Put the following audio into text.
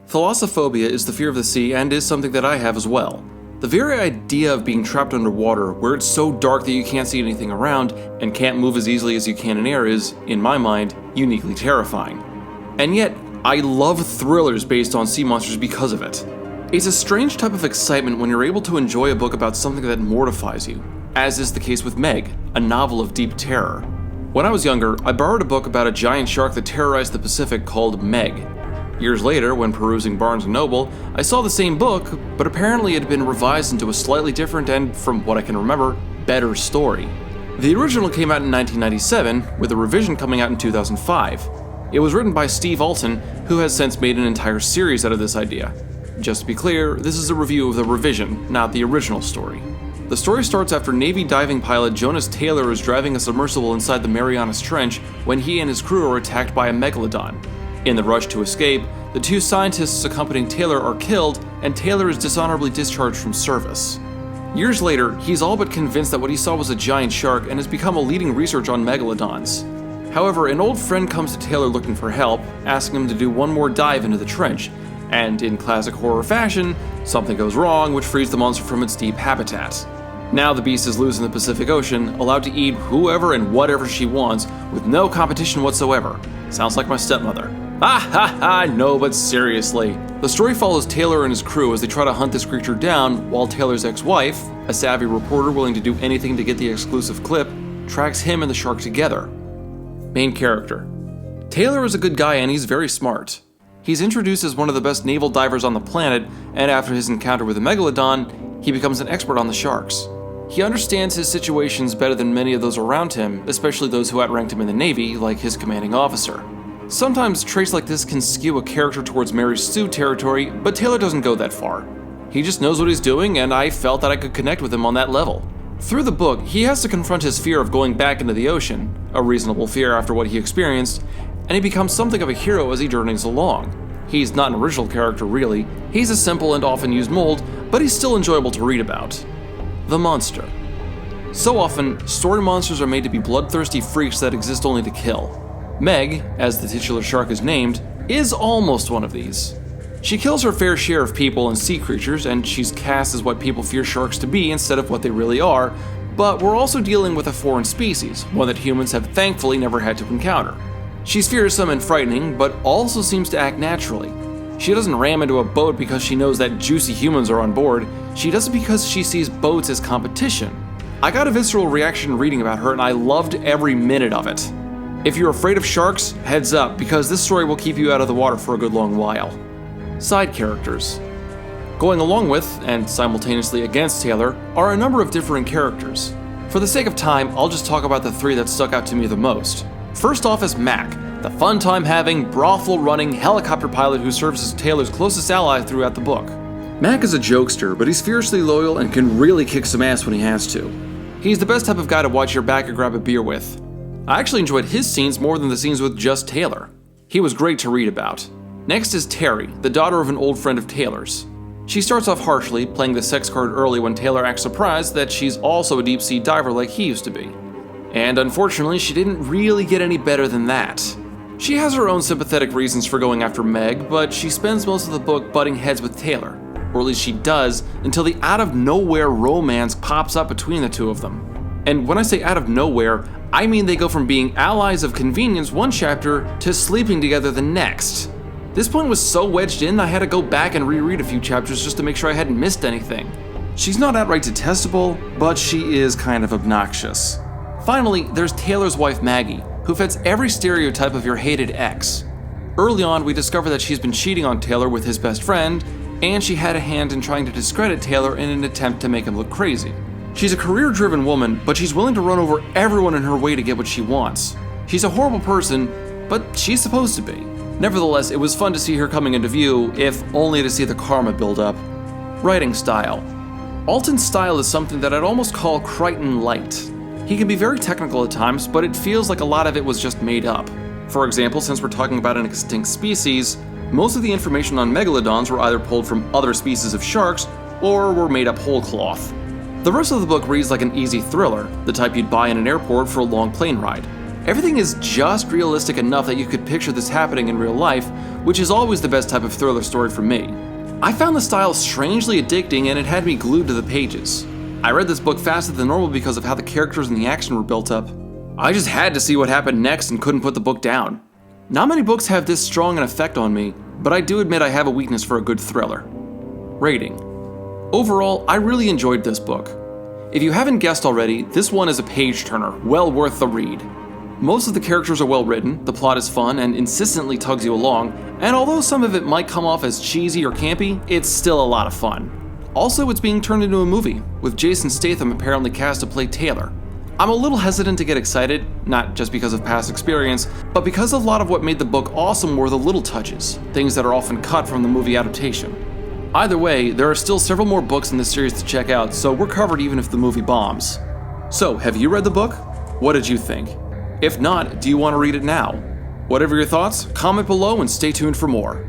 Thalassophobia is the fear of the sea and is something that I have as well. The very idea of being trapped underwater, where it's so dark that you can't see anything around and can't move as easily as you can in air is, in my mind, uniquely terrifying. And yet, I love thrillers based on sea monsters because of it. It's a strange type of excitement when you're able to enjoy a book about something that mortifies you, as is the case with Meg, a novel of deep terror. When I was younger, I borrowed a book about a giant shark that terrorized the Pacific called Meg. Years later, when perusing Barnes & Noble, I saw the same book, but apparently it had been revised into a slightly different and, from what I can remember, better story. The original came out in 1997, with a revision coming out in 2005. It was written by Steve Alton, who has since made an entire series out of this idea. Just to be clear, this is a review of the revision, not the original story. The story starts after Navy diving pilot Jonas Taylor is driving a submersible inside the Marianas Trench when he and his crew are attacked by a megalodon. In the rush to escape, the two scientists accompanying Taylor are killed, and Taylor is dishonorably discharged from service. Years later, he's all but convinced that what he saw was a giant shark and has become a leading researcher on megalodons. However, an old friend comes to Taylor looking for help, asking him to do one more dive into the trench, and in classic horror fashion, something goes wrong which frees the monster from its deep habitat. Now the beast is loose in the Pacific Ocean, allowed to eat whoever and whatever she wants, with no competition whatsoever. Sounds like my stepmother. Ah ha ha, no, but seriously. The story follows Taylor and his crew as they try to hunt this creature down, while Taylor's ex-wife, a savvy reporter willing to do anything to get the exclusive clip, tracks him and the shark together. Main character. Taylor is a good guy and he's very smart. He's introduced as one of the best naval divers on the planet, and after his encounter with the megalodon, he becomes an expert on the sharks. He understands his situations better than many of those around him, especially those who outranked him in the Navy, like his commanding officer. Sometimes traits like this can skew a character towards Mary Sue territory, but Taylor doesn't go that far. He just knows what he's doing, and I felt that I could connect with him on that level. Through the book, he has to confront his fear of going back into the ocean, a reasonable fear after what he experienced, and he becomes something of a hero as he journeys along. He's not an original character really, he's a simple and often used mold, but he's still enjoyable to read about. The monster. So often, story monsters are made to be bloodthirsty freaks that exist only to kill. Meg, as the titular shark is named, is almost one of these. She kills her fair share of people and sea creatures, and she's cast as what people fear sharks to be instead of what they really are, but we're also dealing with a foreign species, one that humans have thankfully never had to encounter. She's fearsome and frightening, but also seems to act naturally. She doesn't ram into a boat because she knows that juicy humans are on board, she does it because she sees boats as competition. I got a visceral reaction reading about her and I loved every minute of it. If you're afraid of sharks, heads up, because this story will keep you out of the water for a good long while. Side characters. Going along with, and simultaneously against Taylor, are a number of differing characters. For the sake of time, I'll just talk about the three that stuck out to me the most. First off is Mac, the fun time having, brothel running helicopter pilot who serves as Taylor's closest ally throughout the book. Mac is a jokester, but he's fiercely loyal and can really kick some ass when he has to. He's the best type of guy to watch your back and grab a beer with. I actually enjoyed his scenes more than the scenes with just Taylor. He was great to read about. Next is Terry, the daughter of an old friend of Taylor's. She starts off harshly, playing the sex card early when Taylor acts surprised that she's also a deep-sea diver like he used to be. And unfortunately, she didn't really get any better than that. She has her own sympathetic reasons for going after Meg, but she spends most of the book butting heads with Taylor, or at least she does, until the out-of-nowhere romance pops up between the two of them. And when I say out of nowhere, I mean they go from being allies of convenience one chapter to sleeping together the next. This point was so wedged in I had to go back and reread a few chapters just to make sure I hadn't missed anything. She's not outright detestable, but she is kind of obnoxious. Finally, there's Taylor's wife Maggie, who fits every stereotype of your hated ex. Early on, we discover that she's been cheating on Taylor with his best friend, and she had a hand in trying to discredit Taylor in an attempt to make him look crazy. She's a career-driven woman, but she's willing to run over everyone in her way to get what she wants. She's a horrible person, but she's supposed to be. Nevertheless, it was fun to see her coming into view, if only to see the karma build up. Writing style. Alton's style is something that I'd almost call Crichton light. He can be very technical at times, but it feels like a lot of it was just made up. For example, since we're talking about an extinct species, most of the information on megalodons were either pulled from other species of sharks, or were made up whole cloth. The rest of the book reads like an easy thriller, the type you'd buy in an airport for a long plane ride. Everything is just realistic enough that you could picture this happening in real life, which is always the best type of thriller story for me. I found the style strangely addicting and it had me glued to the pages. I read this book faster than normal because of how the characters and the action were built up. I just had to see what happened next and couldn't put the book down. Not many books have this strong an effect on me, but I do admit I have a weakness for a good thriller. Rating. Overall, I really enjoyed this book. If you haven't guessed already, this one is a page-turner, well worth the read. Most of the characters are well written, the plot is fun and insistently tugs you along, and although some of it might come off as cheesy or campy, it's still a lot of fun. Also, it's being turned into a movie, with Jason Statham apparently cast to play Taylor. I'm a little hesitant to get excited, not just because of past experience, but because a lot of what made the book awesome were the little touches, things that are often cut from the movie adaptation. Either way, there are still several more books in this series to check out, so we're covered even if the movie bombs. So, have you read the book? What did you think? If not, do you want to read it now? Whatever your thoughts, comment below and stay tuned for more.